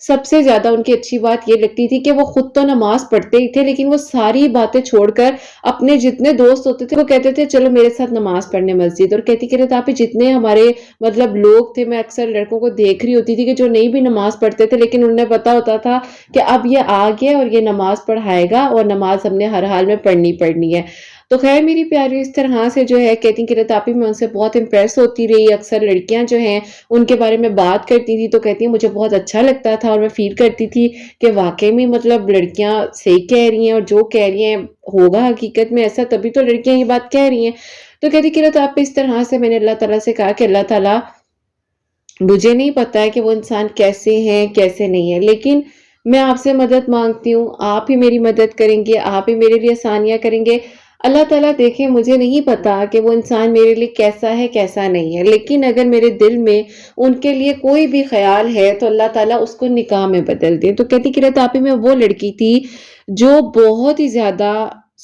سب سے زیادہ ان کی اچھی بات یہ لگتی تھی کہ وہ خود تو نماز پڑھتے ہی تھے لیکن وہ ساری باتیں چھوڑ کر اپنے جتنے دوست ہوتے تھے وہ کہتے تھے چلو میرے ساتھ نماز پڑھنے مسجد. اور کہتی قرۃ آپی جتنے ہمارے مطلب لوگ تھے میں اکثر لڑکوں کو دیکھ رہی ہوتی تھی کہ جو نہیں بھی نماز پڑھتے تھے لیکن انہیں پتا ہوتا تھا کہ اب یہ آ گیا اور یہ نماز پڑھائے گا اور نماز ہم نے ہر حال میں پڑھنی ہے. تو خیر میری پیاری اس طرح سے جو ہے کہتی ہیں قرۃ آپی میں ان سے بہت امپریس ہوتی رہی. اکثر لڑکیاں جو ہیں ان کے بارے میں بات کرتی تھی تو کہتی ہیں مجھے بہت اچھا لگتا تھا اور میں فیل کرتی تھی کہ واقعی میں مطلب لڑکیاں صحیح کہہ رہی ہیں اور جو کہہ رہی ہیں ہوگا حقیقت میں ایسا, تبھی تو لڑکیاں یہ بات کہہ رہی ہیں. تو کہتی قرۃ آپی اس طرح سے میں نے اللہ تعالیٰ سے کہا کہ اللہ تعالیٰ مجھے نہیں پتا ہے کہ وہ انسان کیسے ہیں کیسے نہیں ہے, لیکن میں آپ سے مدد مانگتی ہوں, آپ ہی میری مدد کریں گے, آپ ہی میرے لیے آسانیاں کریں گے. اللہ تعالیٰ دیکھیں مجھے نہیں پتا کہ وہ انسان میرے لیے کیسا ہے کیسا نہیں ہے, لیکن اگر میرے دل میں ان کے لیے کوئی بھی خیال ہے تو اللہ تعالیٰ اس کو نکاح میں بدل دے. تو کہتی قرۃ آپی میں وہ لڑکی تھی جو بہت ہی زیادہ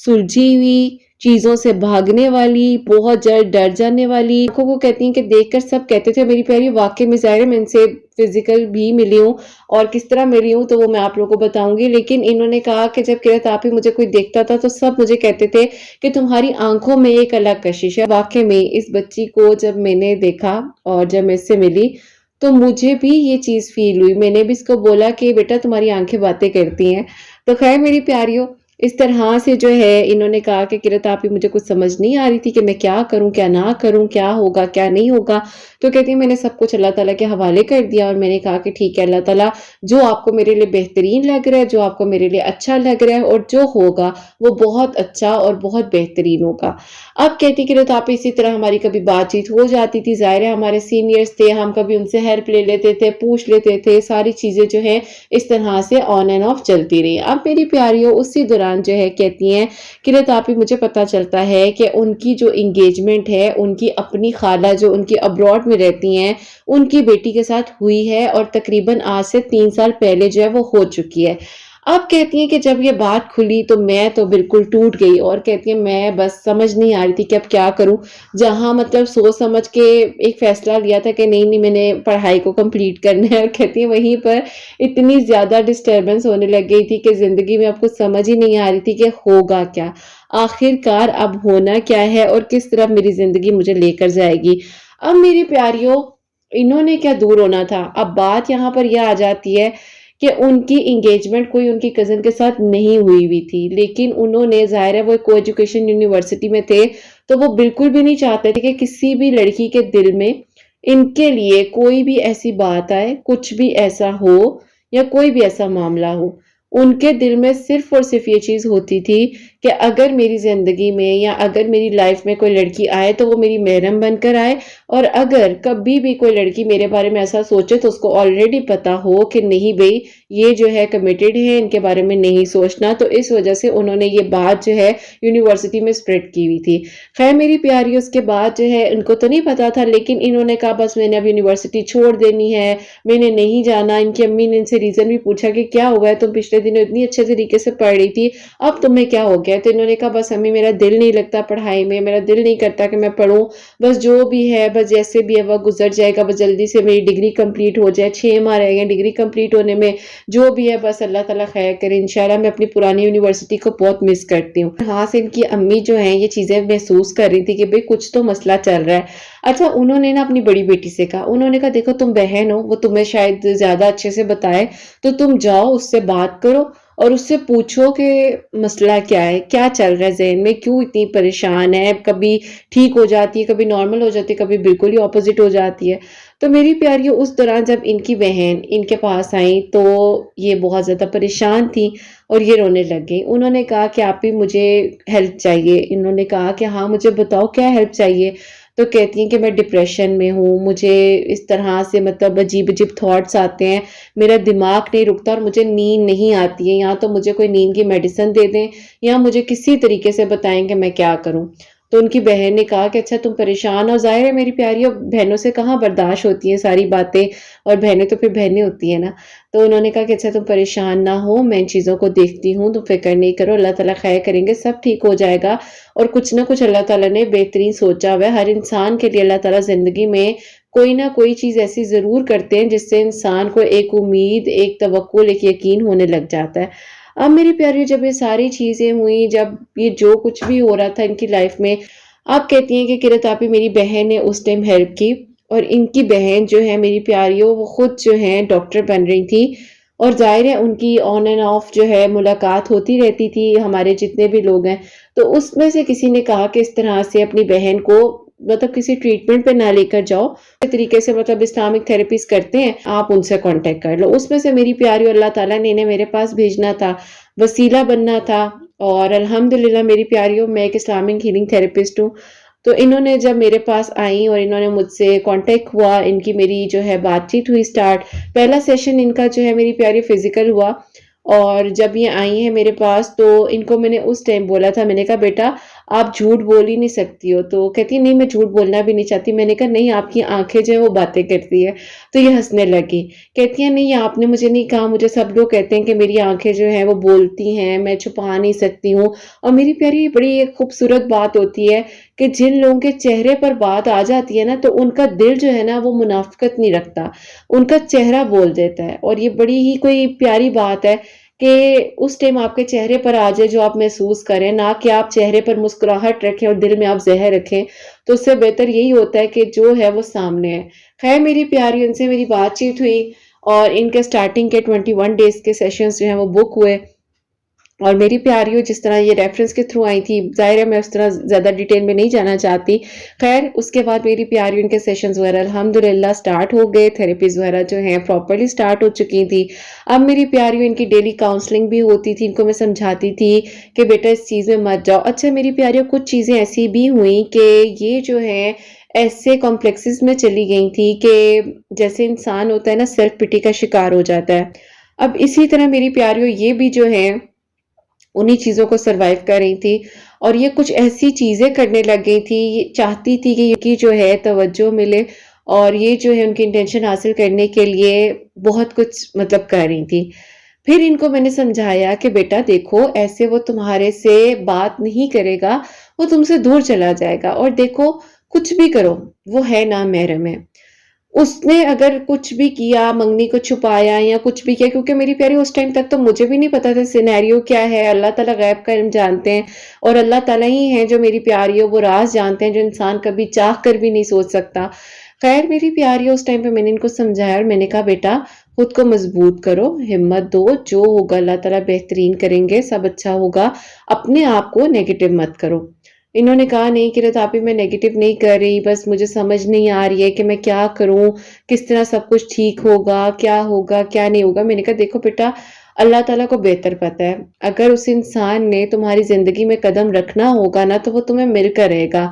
سلجھی ہوئی, چیزوں سے بھاگنے والی, بہت جلد ڈر جانے والی. آنکھوں کو کہتی ہیں کہ دیکھ کر سب کہتے تھے میری پیاری واقعی میں ظاہر ہے میں ان سے فزیکل بھی ملی ہوں اور کس طرح ملی ہوں تو وہ میں آپ لوگوں کو بتاؤں گی. لیکن انہوں نے کہا کہ جب قرۃ آپی مجھے کوئی دیکھتا تھا تو سب مجھے کہتے تھے کہ تمہاری آنکھوں میں ایک الگ کشش ہے. واقعی میں اس بچی کو جب میں نے دیکھا اور جب میں اس سے ملی تو مجھے بھی یہ چیز فیل ہوئی. میں نے بھی اس کو بولا کہ بیٹا تمہاری آنکھیں باتیں کرتی ہیں. تو خیر میری پیاریوں اس طرح سے جو ہے انہوں نے کہا کہ قرۃ آپی مجھے کچھ سمجھ نہیں آ رہی تھی کہ میں کیا کروں کیا نہ کروں, کیا ہوگا کیا نہیں ہوگا. تو کہتی ہیں میں نے سب کچھ اللہ تعالیٰ کے حوالے کر دیا اور میں نے کہا کہ ٹھیک ہے اللہ تعالیٰ جو آپ کو میرے لیے بہترین لگ رہا ہے, جو آپ کو میرے لیے اچھا لگ رہا ہے اور جو ہوگا وہ بہت اچھا اور بہت بہترین ہوگا. اب کہتی قرۃ آپی اسی طرح ہماری کبھی بات چیت ہو جاتی تھی, ظاہر ہے ہمارے سینئرز تھے, ہم کبھی ان سے ہیلپ لے لیتے تھے, پوچھ لیتے تھے, ساری چیزیں جو ہے اس طرح سے آن اینڈ آف چلتی رہی. اب میری پیاریوں اسی دوران جو ہے کہتی ہیں قرۃ آپی مجھے پتا چلتا ہے کہ ان کی جو انگیجمنٹ ہے ان کی اپنی خالہ جو ان کی ابراڈ میں رہتی ہیں ان کی بیٹی کے ساتھ ہوئی ہے اور تقریباً آج سے 3 سال پہلے جو ہے وہ ہو چکی ہے. اب کہتی ہیں کہ جب یہ بات کھلی تو میں تو بالکل ٹوٹ گئی اور کہتی ہیں میں بس سمجھ نہیں آ رہی تھی کہ اب کیا کروں. جہاں مطلب سوچ سمجھ کے ایک فیصلہ لیا تھا کہ نہیں میں نے پڑھائی کو کمپلیٹ کرنا ہے, اور کہتی ہیں وہیں پر اتنی زیادہ ڈسٹربنس ہونے لگ گئی تھی کہ زندگی میں اب کچھ سمجھ ہی نہیں آ رہی تھی کہ ہوگا کیا, آخر کار اب ہونا کیا ہے اور کس طرح میری زندگی مجھے لے کر جائے گی. اب میری پیاریوں انہوں نے کیا دور ہونا تھا. اب بات یہاں پر یہ آ جاتی ہے کہ ان کی انگیجمنٹ کوئی ان کی کزن کے ساتھ نہیں ہوئی تھی, لیکن انہوں نے ظاہر ہے وہ کو ایجوکیشن یونیورسٹی میں تھے تو وہ بالکل بھی نہیں چاہتے تھے کہ کسی بھی لڑکی کے دل میں ان کے لیے کوئی بھی ایسی بات آئے, کچھ بھی ایسا ہو یا کوئی بھی ایسا معاملہ ہو. ان کے دل میں صرف اور صرف یہ چیز ہوتی تھی کہ اگر میری زندگی میں یا اگر میری لائف میں کوئی لڑکی آئے تو وہ میری محرم بن کر آئے, اور اگر کبھی بھی کوئی لڑکی میرے بارے میں ایسا سوچے تو اس کو آلریڈی پتا ہو کہ نہیں بھئی یہ جو ہے کمیٹڈ ہے, ان کے بارے میں نہیں سوچنا. تو اس وجہ سے انہوں نے یہ بات جو ہے یونیورسٹی میں سپریڈ کی ہوئی تھی. خیر میری پیاری اس کے بعد جو ہے ان کو تو نہیں پتا تھا, لیکن انہوں نے کہا بس میں نے اب یونیورسٹی چھوڑ دینی ہے, میں نے نہیں جانا. ان کی امی نے ان سے ریزن بھی پوچھا کہ کیا ہوا ہے, تم پچھلے دنوں اتنی اچھے طریقے سے پڑھ رہی تھی اب تمہیں کیا ہو گیا. تو انہوں نے کہا بس امی میرا دل نہیں لگتا پڑھائی میں, میرا دل نہیں کرتا کہ میں پڑھوں, بس جو بھی ہے بس جیسے بھی ہے وقت گزر جائے گا, بس جلدی سے میری ڈگری کمپلیٹ ہو جائے, 6 ماہ رہ گئے ڈگری کمپلیٹ ہونے میں, جو بھی ہے بس اللہ تعالیٰ خیر کرے. انشاءاللہ میں اپنی پرانی یونیورسٹی کو بہت مس کرتی ہوں. ہاں سے ان کی امی جو ہیں یہ چیزیں محسوس کر رہی تھی کہ بھئی کچھ تو مسئلہ چل رہا ہے. اچھا انہوں نے نا اپنی بڑی بیٹی سے کہا, انہوں نے کہا دیکھو تم بہن ہو, وہ تمہیں شاید زیادہ اچھے سے بتائے, تو تم جاؤ اس سے بات کرو اور اس سے پوچھو کہ مسئلہ کیا ہے, کیا چل رہا ہے ذہن میں, کیوں اتنی پریشان ہے, کبھی ٹھیک ہو جاتی ہے, کبھی نارمل ہو جاتی ہے, کبھی بالکل ہی اپوزٹ ہو جاتی ہے. تو میری پیاریوں اس دوران جب ان کی بہن ان کے پاس آئیں تو یہ بہت زیادہ پریشان تھی اور یہ رونے لگ گئی. انہوں نے کہا کہ آپ ہی مجھے ہیلپ چاہیے. انہوں نے کہا کہ ہاں مجھے بتاؤ کیا ہیلپ چاہیے. تو کہتی ہیں کہ میں ڈپریشن میں ہوں, مجھے اس طرح سے مطلب عجیب عجیب تھاٹس آتے ہیں, میرا دماغ نہیں رکتا اور مجھے نیند نہیں آتی ہے, یا تو مجھے کوئی نیند کی میڈیسن دے دیں یا مجھے کسی طریقے سے بتائیں کہ میں کیا کروں. تو ان کی بہن نے کہا کہ اچھا تم پریشان ہو، ظاہر ہے میری پیاری بہنوں سے کہاں برداشت ہوتی ہیں ساری باتیں، اور بہنیں تو پھر بہنیں ہوتی ہیں نا۔ تو انہوں نے کہا کہ اچھا تم پریشان نہ ہو، میں ان چیزوں کو دیکھتی ہوں، تم فکر نہیں کرو، اللہ تعالیٰ خیر کریں گے، سب ٹھیک ہو جائے گا۔ اور کچھ نہ کچھ اللہ تعالیٰ نے بہترین سوچا ہوا ہے، ہر انسان کے لیے اللہ تعالیٰ زندگی میں کوئی نہ کوئی چیز ایسی ضرور کرتے ہیں جس سے انسان کو ایک امید، ایک توکل، ایک یقین ہونے لگ جاتا ہے۔ اب میری پیاری جب یہ ساری چیزیں ہوئیں، جب یہ جو کچھ بھی ہو رہا تھا ان کی لائف میں، آپ کہتی ہیں کہ قرۃ آپی میری بہن نے اس ٹائم ہیلپ کی، اور ان کی بہن جو ہے میری پیاریوں وہ خود جو ہے ڈاکٹر بن رہی تھی، اور ظاہر ہے ان کی آن اینڈ آف جو ہے ملاقات ہوتی رہتی تھی ہمارے جتنے بھی لوگ ہیں۔ تو اس میں سے کسی نے کہا کہ اس طرح سے اپنی بہن کو مطلب کسی ٹریٹمنٹ پہ نہ لے کر جاؤ، اس طریقے سے مطلب اسلامک تھراپیز کرتے ہیں، آپ ان سے کانٹیکٹ کر لو۔ اس میں سے میری پیاری اللہ تعالیٰ نے انہیں میرے پاس بھیجنا تھا، وسیلہ بننا تھا، اور الحمدللہ میری پیاریوں میں ایک اسلامک ہیلنگ تھراپسٹ ہوں۔ تو انہوں نے جب میرے پاس آئیں اور انہوں نے مجھ سے کانٹیکٹ ہوا، ان کی میری جو ہے بات چیت ہوئی سٹارٹ۔ پہلا سیشن ان کا جو ہے میری پیاری فزیکل ہوا، اور جب یہ آئی ہیں میرے پاس تو ان کو میں نے اس ٹائم بولا تھا، میں نے کہا بیٹا آپ جھوٹ بول ہی نہیں سکتی ہو۔ تو کہتی نہیں میں جھوٹ بولنا بھی نہیں چاہتی۔ میں نے کہا نہیں، آپ کی آنکھیں جو ہیں وہ باتیں کرتی ہے۔ تو یہ ہنسنے لگی، کہتی ہیں نہیں آپ نے مجھے نہیں کہا، مجھے سب لوگ کہتے ہیں کہ میری آنکھیں جو ہیں وہ بولتی ہیں، میں چھپا نہیں سکتی ہوں۔ اور میری پیاری بڑی ایک خوبصورت بات ہوتی ہے کہ جن لوگوں کے چہرے پر بات آ جاتی ہے نا تو ان کا دل جو ہے نا وہ منافقت نہیں رکھتا، ان کا چہرہ بول دیتا ہے۔ اور یہ بڑی ہی کوئی پیاری بات ہے کہ اس ٹائم آپ کے چہرے پر آ جائے جو آپ محسوس کریں، نہ کہ آپ چہرے پر مسکراہٹ رکھیں اور دل میں آپ زہر رکھیں۔ تو اس سے بہتر یہی ہوتا ہے کہ جو ہے وہ سامنے ہے۔ خیر میری پیاری ان سے میری بات چیت ہوئی، اور ان کے سٹارٹنگ کے 21 ڈیز کے سیشنز جو ہیں وہ بک ہوئے۔ اور میری پیاریوں جس طرح یہ ریفرنس کے تھرو آئی تھی، ظاہر ہے میں اس طرح زیادہ ڈیٹیل میں نہیں جانا چاہتی۔ خیر اس کے بعد میری پیاریوں ان کے سیشنز وغیرہ الحمدللہ سٹارٹ ہو گئے، تھراپیز وغیرہ جو ہیں پراپرلی سٹارٹ ہو چکی تھی۔ اب میری پیاریوں ان کی ڈیلی کاؤنسلنگ بھی ہوتی تھی، ان کو میں سمجھاتی تھی کہ بیٹا اس چیز میں مت جاؤ۔ اچھا میری پیاریوں کچھ چیزیں ایسی بھی ہوئیں کہ یہ جو ہے ایسے کمپلیکسز میں چلی گئی تھی کہ جیسے انسان ہوتا ہے نا سیلف پٹی کا شکار ہو جاتا ہے۔ اب اسی طرح میری پیاریوں یہ بھی جو ہے انہی چیزوں کو سروائیو کر رہی تھی، اور یہ کچھ ایسی چیزیں کرنے لگ گئی تھی، یہ چاہتی تھی کہ یہ کی جو ہے توجہ ملے، اور یہ جو ہے ان کی انٹینشن حاصل کرنے کے لیے بہت کچھ مطلب کر رہی تھی۔ پھر ان کو میں نے سمجھایا کہ بیٹا دیکھو ایسے وہ تمہارے سے بات نہیں کرے گا، وہ تم سے دور چلا جائے گا، اور دیکھو کچھ بھی کرو وہ ہے نامحرم ہے۔ اس نے اگر کچھ بھی کیا، منگنی کو چھپایا یا کچھ بھی کیا، کیونکہ میری پیاری اس ٹائم تک تو مجھے بھی نہیں پتا تھا سینیریو کیا ہے، اللہ تعالیٰ غیب کا علم جانتے ہیں، اور اللہ تعالیٰ ہی ہیں جو میری پیاریوں وہ راز جانتے ہیں جو انسان کبھی چاہ کر بھی نہیں سوچ سکتا۔ خیر میری پیاریوں اس ٹائم پہ میں نے ان کو سمجھایا، اور میں نے کہا بیٹا خود کو مضبوط کرو، ہمت دو، جو ہوگا اللہ تعالیٰ بہترین کریں گے، سب اچھا ہوگا، اپنے آپ کو نیگیٹو مت کرو۔ انہوں نے کہا نہیں قرۃ آپی میں نیگیٹو نہیں کر رہی، بس مجھے سمجھ نہیں آ رہی ہے کہ میں کیا کروں، کس طرح سب کچھ ٹھیک ہوگا کیا نہیں ہوگا۔ میں نے کہا دیکھو بیٹا اللہ تعالیٰ کو بہتر پتہ ہے، اگر اس انسان نے تمہاری زندگی میں قدم رکھنا ہوگا نا تو وہ تمہیں مل کر رہے گا،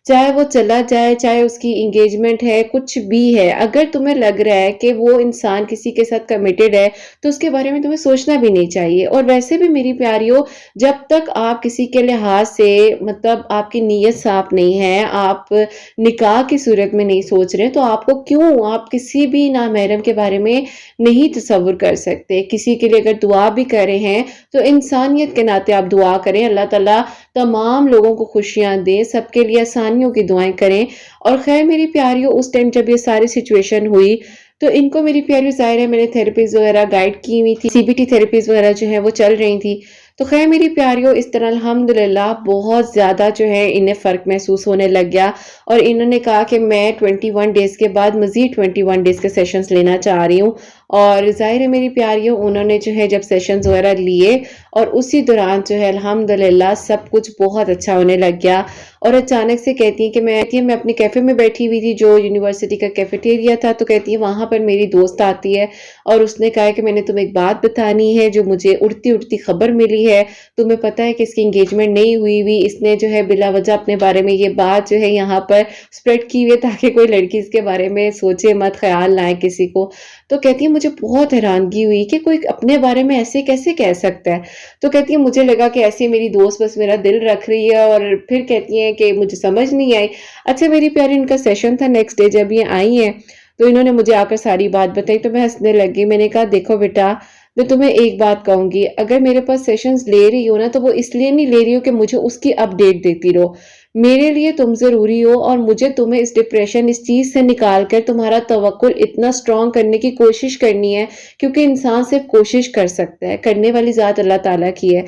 چاہے وہ چلا جائے، چاہے اس کی انگیجمنٹ ہے، کچھ بھی ہے، اگر تمہیں لگ رہا ہے کہ وہ انسان کسی کے ساتھ کمیٹڈ ہے تو اس کے بارے میں تمہیں سوچنا بھی نہیں چاہیے۔ اور ویسے بھی میری پیاریوں جب تک آپ کسی کے لحاظ سے مطلب آپ کی نیت صاف نہیں ہے، آپ نکاح کی صورت میں نہیں سوچ رہے، تو آپ کو کیوں آپ کسی بھی نامحرم کے بارے میں نہیں تصور کر سکتے۔ کسی کے لیے اگر دعا بھی کر رہے ہیں تو انسانیت کے ناطے آپ دعا کریں، اللہ تعالیٰ تمام لوگوں کو خوشیاں دیں، سب کے لیے آسانیوں کی دعائیں کریں۔ اور خیر میری پیاریوں اس ٹائم جب یہ ساری سچویشن ہوئی تو ان کو میری پیاری ظاہر ہے میں نے تھراپیز وغیرہ گائیڈ کی ہوئی تھی، CBT تھراپیز وغیرہ جو ہے وہ چل رہی تھی۔ تو خیر میری پیاریوں اس طرح الحمدللہ بہت زیادہ جو ہے انہیں فرق محسوس ہونے لگ گیا، اور انہوں نے کہا کہ میں 21 ڈیز کے بعد مزید 21 ڈیز کے سیشنز لینا چاہ رہی ہوں۔ اور ظاہر ہے میری پیاریوں انہوں نے جو ہے جب سیشنز وغیرہ لیے اور اسی دوران جو ہے الحمدللہ سب کچھ بہت اچھا ہونے لگ گیا، اور اچانک سے کہتی ہیں کہ میں اپنے کیفے میں بیٹھی ہوئی تھی جو یونیورسٹی کا کیفیٹیریا تھا، تو کہتی ہے وہاں پر میری دوست آتی ہے اور اس نے کہا کہ میں نے تمہیں ایک بات بتانی ہے جو مجھے اڑتی اڑتی خبر ملی ہے، تمہیں پتہ ہے کہ اس کی انگیجمنٹ نہیں ہوئی، اس نے جو ہے بلا وجہ اپنے بارے میں یہ بات جو ہے یہاں پر سپریڈ کی ہوئی ہے تاکہ کوئی لڑکی اس کے بارے میں سوچے مت، خیال نہ آئے کسی کو۔ تو کہتی ہے مجھے بہت حیرانگی ہوئی کہ کوئی اپنے بارے میں ایسے کیسے کہہ سکتا ہے. تو کہتی ہے مجھے لگا کہ ایسی میری دوست بس میرا دل رکھ رہی ہے، اور پھر کہتی ہیں کہ مجھے سمجھ نہیں آئی. اچھا میری پیاری، ان کا سیشن تھا نیکسٹ ڈے جب یہ آئی ہیں، تو انہوں نے مجھے آ کر ساری بات بتائی تو میں ہنسنے لگی. میں نے کہا دیکھو بیٹا، میں تمہیں ایک بات کہوں گی، اگر میرے پاس سیشنز لے رہی ہو نا تو وہ اس لیے نہیں لے رہی ہو کہ مجھے اس کی اپ ڈیٹ دیتی رہو. میرے لیے تم ضروری ہو، اور مجھے تمہیں اس ڈپریشن، اس چیز سے نکال کر تمہارا توکل اتنا سٹرونگ کرنے کی کوشش کرنی ہے، کیونکہ انسان صرف کوشش کر سکتا ہے، کرنے والی ذات اللہ تعالیٰ کی ہے.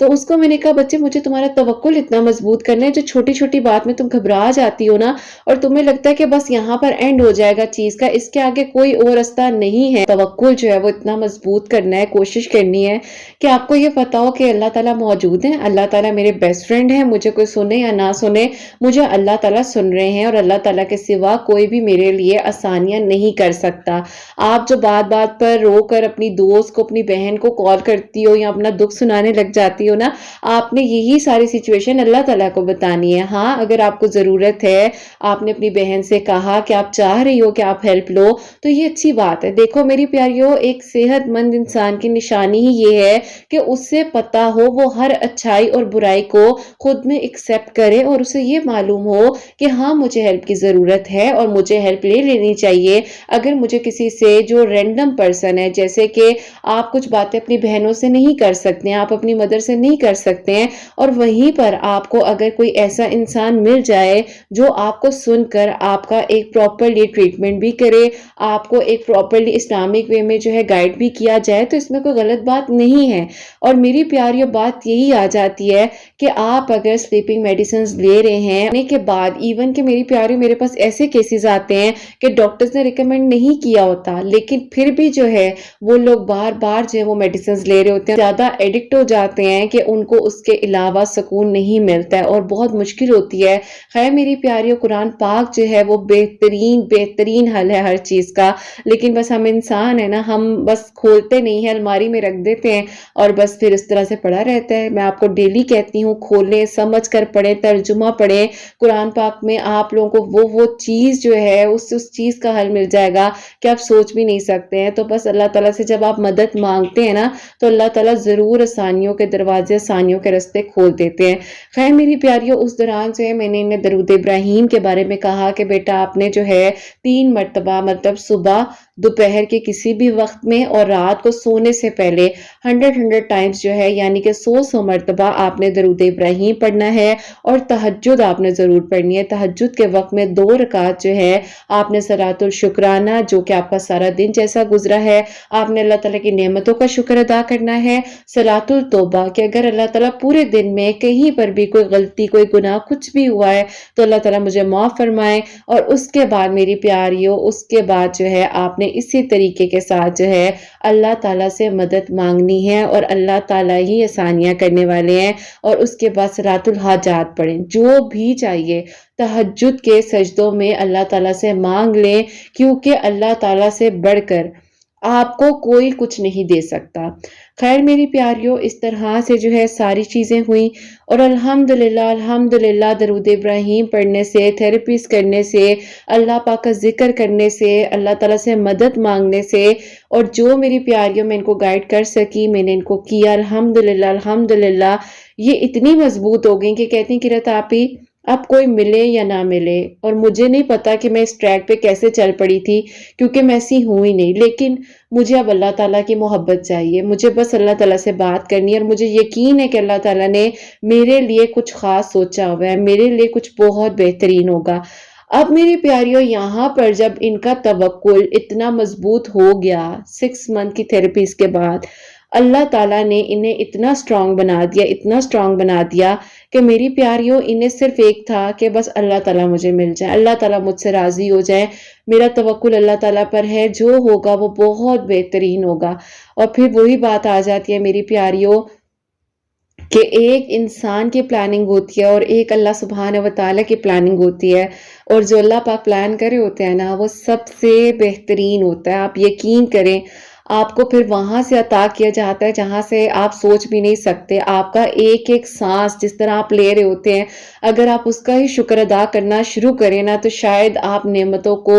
تو اس کو میں نے کہا بچے مجھے تمہارا توکل اتنا مضبوط کرنا ہے، جو چھوٹی چھوٹی بات میں تم گھبرا جاتی ہو نا، اور تمہیں لگتا ہے کہ بس یہاں پر اینڈ ہو جائے گا چیز کا، اس کے آگے کوئی اور راستہ نہیں ہے. توکل جو ہے وہ اتنا مضبوط کرنا ہے، کوشش کرنی ہے کہ آپ کو یہ پتا ہو کہ اللہ تعالیٰ موجود ہیں، اللہ تعالیٰ میرے بیسٹ فرینڈ ہیں. مجھے کوئی سنے یا نہ سنے، مجھے اللہ تعالیٰ سن رہے ہیں، اور اللہ تعالیٰ کے سوا کوئی بھی میرے لیے آسانیاں نہیں کر سکتا. آپ جو بات بات پر رو کر اپنی دوست کو، اپنی بہن کو کال کرتی ہو یا اپنا دکھ سنانے لگ جاتی ہو نا، آپ نے یہی ساری سچویشن اللہ تعالیٰ کو بتانی ہے. ہاں اگر آپ کو ضرورت ہے، آپ نے اپنی بہن سے کہا کہ آپ چاہ رہی ہو کہ آپ ہیلپ لو، تو یہ اچھی بات ہے. دیکھو میری پیاریو، ایک صحت مند انسان کی نشانی ہی یہ ہے کہ اس سے پتا ہو وہ ہر اچھائی اور برائی کو خود میں ایکسپٹ کرے، اور اسے یہ معلوم ہو کہ ہاں مجھے ہیلپ کی ضرورت ہے اور مجھے ہیلپ لے لینی چاہیے. اگر مجھے کسی سے، جو رینڈم پرسن ہے، جیسے کہ آپ کچھ باتیں اپنی بہنوں سے نہیں کر سکتے ہیں، آپ اپنی مدر سے نہیں کر سکتے ہیں، اور وہیں پر آپ کو اگر کوئی ایسا انسان مل جائے جو آپ کو سن کر آپ کا ایک پراپرلی ٹریٹمنٹ بھی کرے، آپ کو ایک پراپرلی اسلامک وے میں جو ہے گائیڈ بھی کیا جائے، تو اس میں کوئی غلط بات نہیں ہے. اور میری پیاری بات یہی آ جاتی ہے کہ آپ اگر سلیپنگ میڈیسنز لے رہے ہیں ہونے کے بعد، ایون کہ میری پیاری میرے پاس ایسے کیسز آتے ہیں کہ ڈاکٹرز نے ریکمینڈ نہیں کیا ہوتا، لیکن پھر بھی جو ہے وہ لوگ بار بار جو ہے وہ میڈیسنز لے رہے ہوتے ہیں، زیادہ ایڈکٹ ہو جاتے ہیں کہ ان کو اس کے علاوہ سکون نہیں ملتا ہے اور بہت مشکل ہوتی ہے. خیر میری پیاریوں، قرآن پاک جو ہے وہ بہترین حل ہے ہر چیز کا، لیکن بس ہم انسان ہیں نا، ہم بس کھولتے نہیں ہیں، الماری میں رکھ دیتے ہیں اور بس پھر اس طرح سے پڑا رہتا ہے. میں آپ کو ڈیلی کہتی ہوں کھولیں، سمجھ کر پڑھیں، ترجمہ پڑھیں. قرآن پاک میں آپ لوگوں کو وہ چیز جو ہے اس چیز کا حل مل جائے گا کہ آپ سوچ بھی نہیں سکتے ہیں. تو بس اللہ تعالیٰ سے جب آپ مدد مانگتے ہیں نا، تو اللہ تعالیٰ ضرور آسانیوں کے دروازے، آسانیوں کے راستے کھول دیتے ہیں. خیر میری پیاریوں، اس دوران سے میں نے انہیں درود ابراہیم کے بارے میں کہا کہ بیٹا آپ نے جو ہے 3 مرتبہ، مطلب صبح، دوپہر کے کسی بھی وقت میں، اور رات کو سونے سے پہلے 100 ٹائمز جو ہے، یعنی کہ 100 مرتبہ آپ نے درود ابراہیم پڑھنا ہے. اور تہجد آپ نے ضرور پڑھنی ہے. تہجد کے وقت میں 2 رکعت جو ہے آپ نے صلاۃ الشکرانہ، جو کہ آپ کا سارا دن جیسا گزرا ہے، آپ نے اللہ تعالیٰ کی نعمتوں کا شکر ادا کرنا ہے. صلاۃ التوبہ، کہ اگر اللہ تعالیٰ پورے دن میں کہیں پر بھی کوئی غلطی، کوئی گناہ کچھ بھی ہوا ہے تو اللہ تعالیٰ مجھے معاف فرمائے. اور اس کے بعد میری پیاریوں، اس کے بعد جو ہے آپ نے اسی طریقے کے ساتھ جو ہے اللہ تعالیٰ سے مدد مانگنی ہے، اور اللہ تعالیٰ ہی آسانیاں کرنے والے ہیں. اور اس کے بعد صلاۃ الحاجات پڑھیں، جو بھی چاہیے تہجد کے سجدوں میں اللہ تعالیٰ سے مانگ لیں، کیونکہ اللہ تعالیٰ سے بڑھ کر آپ کو کوئی کچھ نہیں دے سکتا. خیر میری پیاریوں، اس طرح سے جو ہے ساری چیزیں ہوئیں، اور الحمدللہ درود ابراہیم پڑھنے سے، تھیراپیز کرنے سے، اللہ پاک کا ذکر کرنے سے، اللہ تعالیٰ سے مدد مانگنے سے، اور جو میری پیاریوں میں ان کو گائیڈ کر سکی میں نے ان کو کیا. الحمدللہ یہ اتنی مضبوط ہو گئی کہ کہتی ہیں کہ رت آپ ہی، اب کوئی ملے یا نہ ملے، اور مجھے نہیں پتا کہ میں اس ٹریک پہ کیسے چل پڑی تھی، کیونکہ میں ایسی ہوں ہی نہیں، لیکن مجھے اب اللہ تعالیٰ کی محبت چاہیے. مجھے بس اللہ تعالیٰ سے بات کرنی ہے، اور مجھے یقین ہے کہ اللہ تعالیٰ نے میرے لیے کچھ خاص سوچا ہوا ہے، میرے لیے کچھ بہت بہترین ہوگا. اب میری پیاریوں، یہاں پر جب ان کا توکل اتنا مضبوط ہو گیا 6 منتھ کی تھیراپیز کے بعد، اللہ تعالیٰ نے انہیں اتنا سٹرونگ بنا دیا کہ میری پیاریوں، انہیں صرف ایک تھا کہ بس اللہ تعالیٰ مجھے مل جائے، اللہ تعالیٰ مجھ سے راضی ہو جائے. میرا توکل اللہ تعالیٰ پر ہے، جو ہوگا وہ بہت بہترین ہوگا. اور پھر وہی بات آ جاتی ہے میری پیاریوں کہ ایک انسان کی پلاننگ ہوتی ہے اور ایک اللہ سبحانہ و تعالیٰ کی پلاننگ ہوتی ہے، اور جو اللہ پاک پلان کرے ہوتے ہیں نا، وہ سب سے بہترین ہوتا ہے. آپ یقین کریں، آپ کو پھر وہاں سے عطا کیا جاتا ہے جہاں سے آپ سوچ بھی نہیں سکتے. آپ کا ایک ایک سانس جس طرح آپ لے رہے ہوتے ہیں، اگر آپ اس کا ہی شکر ادا کرنا شروع کریں نا، تو شاید آپ نعمتوں کو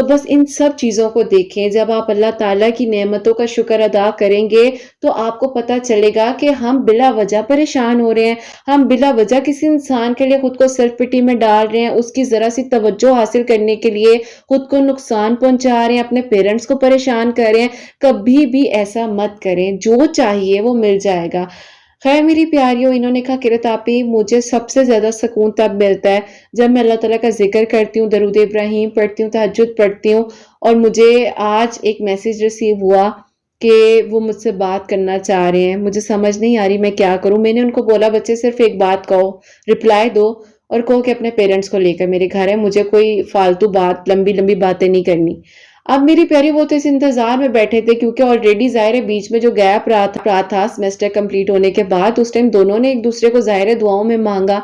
تو بس ان سب چیزوں کو دیکھیں، جب آپ اللہ تعالیٰ کی نعمتوں کا شکر ادا کریں گے تو آپ کو پتہ چلے گا کہ ہم بلا وجہ پریشان ہو رہے ہیں، ہم بلا وجہ کسی انسان کے لیے خود کو سیلف پٹی میں ڈال رہے ہیں، اس کی ذرا سی توجہ حاصل کرنے کے لیے خود کو نقصان پہنچا رہے ہیں، اپنے پیرنٹس کو پریشان کر رہے ہیں۔ کبھی بھی ایسا مت کریں، جو چاہیے وہ مل جائے گا۔ خیر میری پیاریوں، انہوں نے کہا کرت آپی مجھے سب سے زیادہ سکون تب ملتا ہے جب میں اللہ تعالیٰ کا ذکر کرتی ہوں، درود ابراہیم پڑھتی ہوں، تہجد پڑھتی ہوں، اور مجھے آج ایک میسج ریسیو ہوا کہ وہ مجھ سے بات کرنا چاہ رہے ہیں، مجھے سمجھ نہیں آ رہی میں کیا کروں۔ میں نے ان کو بولا بچے صرف ایک بات کہو، رپلائی دو اور کہو کہ اپنے پیرنٹس کو لے کر میرے گھر ہے، مجھے کوئی فالتو بات لمبی لمبی باتیں نہیں کرنی۔ اب میری پیاری وہ تو اس انتظار میں بیٹھے تھے کیونکہ آلریڈی ظاہر ہے بیچ میں جو گیپ رہا تھا سیمسٹر کمپلیٹ ہونے کے بعد، اس ٹائم دونوں نے ایک دوسرے کو ظاہر ہے دعاؤں میں مانگا۔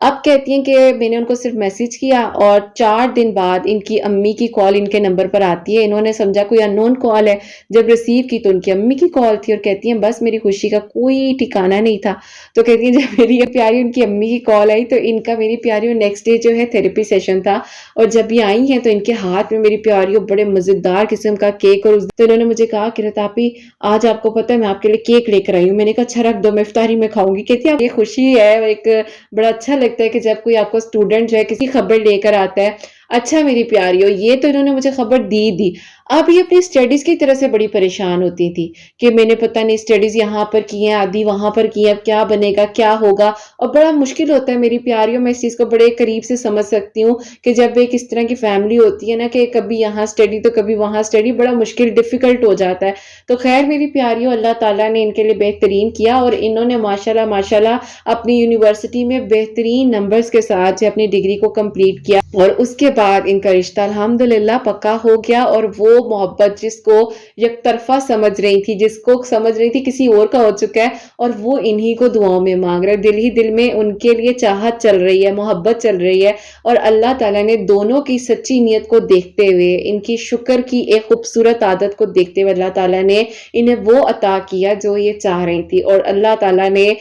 اب کہتی ہیں کہ میں نے ان کو صرف میسج کیا اور 4 دن بعد ان کی امی کی کال ان کے نمبر پر آتی ہے، انہوں نے سمجھا کوئی ان نون کال ہے، جب ریسیو کی تو ان کی امی کی کال تھی اور کہتی ہیں بس میری خوشی کا کوئی ٹھکانہ نہیں تھا۔ تو کہتی ہیں جب میری پیاری ان کی امی کی کال آئی تو ان کا میری پیاری نیکسٹ ڈے جو ہے تھیراپی سیشن تھا، اور جب یہ آئی ہیں تو ان کے ہاتھ میں میری پیاریوں بڑے مزیدار قسم کا کیک، اور اس دن انہوں نے مجھے کہا کرت آپی آج آپ کو پتہ ہے میں آپ کے لیے کیک لے کر آئی ہوں۔ میں نے کہا اچھا رکھ دو، میں افطاری میں کھاؤں گی۔ کہتی ہے یہ خوشی ہے، ایک بڑا اچھا لگتا ہے کہ جب کوئی آپ کو اسٹوڈنٹ جو ہے کسی خبر لے کر آتا ہے۔ اچھا میری پیاریوں، یہ تو انہوں نے مجھے خبر دی۔ اب یہ اپنی سٹڈیز کی طرح سے بڑی پریشان ہوتی تھی کہ میں نے پتہ نہیں سٹڈیز یہاں پر کی ہیں، آدھی وہاں پر کی ہیں، اب کیا بنے گا کیا ہوگا، اور بڑا مشکل ہوتا ہے میری پیاریوں۔ میں اس چیز کو بڑے قریب سے سمجھ سکتی ہوں کہ جب ایک اس طرح کی فیملی ہوتی ہے نا کہ کبھی یہاں سٹڈی تو کبھی وہاں سٹڈی، بڑا مشکل ڈیفیکلٹ ہو جاتا ہے۔ تو خیر میری پیاریوں، اللہ تعالیٰ نے ان کے لیے بہترین کیا اور انہوں نے ماشاءاللہ ماشاءاللہ اپنی یونیورسٹی میں بہترین نمبرز کے ساتھ جو اپنی ڈگری کو کمپلیٹ کیا، اور اس کے بعد ان کا رشتہ الحمدللہ پکا ہو گیا، اور وہ محبت جس کو یک طرفہ سمجھ رہی تھی، جس کو سمجھ رہی تھی کسی اور کا ہو چکا ہے، اور وہ انہی کو دعاؤں میں مانگ رہے، دل ہی دل میں ان کے لیے چاہت چل رہی ہے، محبت چل رہی ہے، اور اللہ تعالیٰ نے دونوں کی سچی نیت کو دیکھتے ہوئے، ان کی شکر کی ایک خوبصورت عادت کو دیکھتے ہوئے اللہ تعالیٰ نے انہیں وہ عطا کیا جو یہ چاہ رہی تھی۔ اور اللہ تعالیٰ نے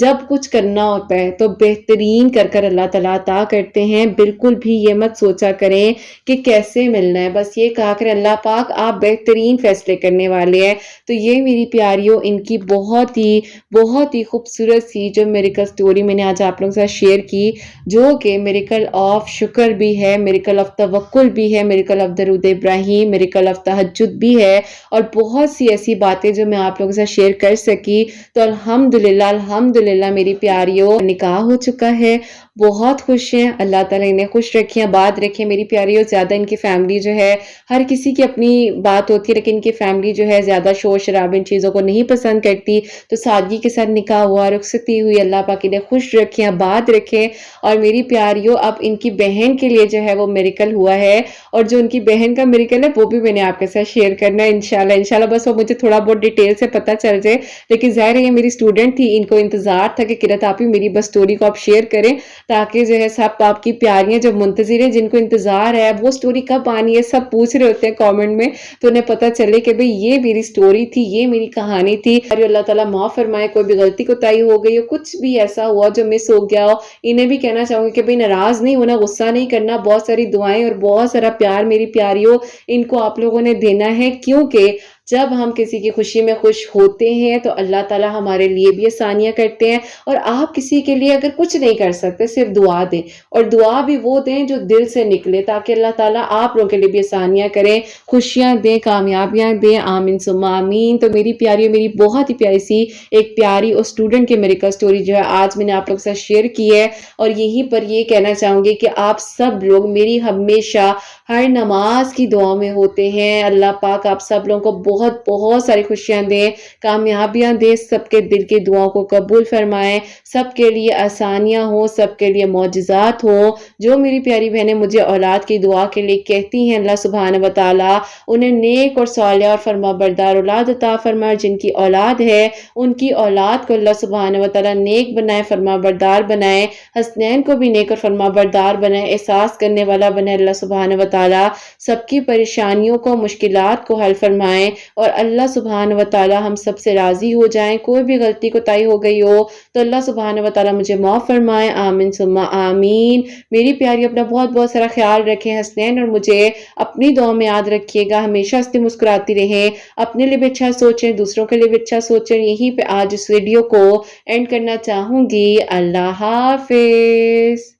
جب کچھ کرنا ہوتا ہے تو بہترین کر کر اللہ تعالیٰ عطا کرتے ہیں۔ بالکل بھی یہ مت سوچا کریں کہ کیسے ملنا ہے، بس یہ کہا کریں اللہ پاک آپ بہترین فیصلے کرنے والے ہیں۔ تو یہ میری پیاریوں ان کی بہت ہی خوبصورت سی جو میریکل سٹوری میں نے آج آپ لوگوں کے ساتھ شیئر کی، جو کہ میریکل آف شکر بھی ہے، میریکل آف توکل بھی ہے، میریکل آف درود ابراہیم، میریکل آف تہجد بھی ہے، اور بہت سی ایسی باتیں جو میں آپ لوگوں کے ساتھ شیئر کر سکی۔ تو الحمدللہ میری پیاریوں نکاح ہو چکا ہے، بہت خوش ہیں، اللہ تعالیٰ انہیں خوش رکھیں، آباد رکھیں میری پیاریوں۔ زیادہ ان کی فیملی جو ہے، ہر کسی کی اپنی بات ہوتی ہے لیکن ان کی فیملی جو ہے زیادہ شور شراب ان چیزوں کو نہیں پسند کرتی، تو سادگی کے ساتھ نکاح ہوا، رخصتی ہوئی، اللہ پاک انہیں خوش رکھیں، آباد رکھیں۔ اور میری پیاریوں اب ان کی بہن کے لیے جو ہے وہ میریکل ہوا ہے، اور جو ان کی بہن کا میریکل ہے وہ بھی میں نے آپ کے ساتھ شیئر کرنا ہے انشاءاللہ، بس وہ مجھے تھوڑا بہت ڈیٹیل سے پتہ چل جائے، لیکن ظاہر ہے یہ میری اسٹوڈنٹ تھی، ان کو انتظار تھا کہ کرت آپی میری بس سٹوری کو آپ شیئر کریں تاکہ جو ہے سب آپ کی پیاریاں جو منتظر ہیں، جن کو انتظار ہے وہ سٹوری کب آنی ہے، سب پوچھ رہے ہوتے ہیں کامنٹ میں، تو انہیں پتہ چلے کہ بھئی یہ میری سٹوری تھی، یہ میری کہانی تھی۔ اور اللہ تعالیٰ معاف فرمائے کوئی بھی غلطی کوتاہی ہو گئی ہو، کچھ بھی ایسا ہوا جو مس ہو گیا ہو۔ انہیں بھی کہنا چاہوں گی کہ بھئی ناراض نہیں ہونا، غصہ نہیں کرنا، بہت ساری دعائیں اور بہت سارا پیار میری پیاریوں ان کو آپ لوگوں نے دینا ہے، کیونکہ جب ہم کسی کی خوشی میں خوش ہوتے ہیں تو اللہ تعالیٰ ہمارے لیے بھی آسانیاں کرتے ہیں۔ اور آپ کسی کے لیے اگر کچھ نہیں کر سکتے صرف دعا دیں، اور دعا بھی وہ دیں جو دل سے نکلے، تاکہ اللہ تعالیٰ آپ لوگوں کے لیے بھی آسانیاں کریں، خوشیاں دیں، کامیابیاں دیں، آمین ثم آمین۔ تو میری پیاری، میری بہت ہی پیاری سی ایک پیاری اور اسٹوڈنٹ کی میریکل سٹوری جو ہے آج میں نے آپ لوگوں کے ساتھ شیئر کی ہے، اور یہیں پر یہ کہنا چاہوں گی کہ آپ سب لوگ میری ہمیشہ ہر نماز کی دعا میں ہوتے ہیں۔ اللہ پاک آپ سب لوگوں کو بہت ساری خوشیاں دیں، کامیابیاں دیں، سب کے دل کی دعاؤں کو قبول فرمائیں، سب کے لیے آسانیاں ہوں، سب کے لیے معجزات ہوں۔ جو میری پیاری بہنیں مجھے اولاد کی دعا کے لیے کہتی ہیں، اللہ سبحانہ وتعالی انہیں نیک اور صالح اور فرما بردار اولاد عطا فرمائے، جن کی اولاد ہے ان کی اولاد کو اللہ سبحانہ وتعالی نیک بنائے، فرما بردار بنائے، حسنین کو بھی نیک اور فرما بردار بنائے، احساس کرنے والا بنائے اللہ سبحانہ وتعالی، سب کی پریشانیوں کو، مشکلات کو حل فرمائے، اور اللہ سبحانہ و تعالی ہم سب سے راضی ہو جائیں. کوئی بھی غلطی کوتاہی ہو گئی ہو تو اللہ سبحانہ و تعالی مجھے معاف فرمائے. آمین ثم آمین. میری پیاری اپنا بہت بہت سارا خیال رکھیں حسنین، اور مجھے اپنی دعا میں یاد رکھیے گا. ہمیشہ ہنستی مسکراتی رہیں، اپنے لیے بھی اچھا سوچیں، دوسروں کے لیے بھی اچھا سوچیں. یہیں پہ آج اس ویڈیو کو اینڈ کرنا چاہوں گی. اللہ حافظ.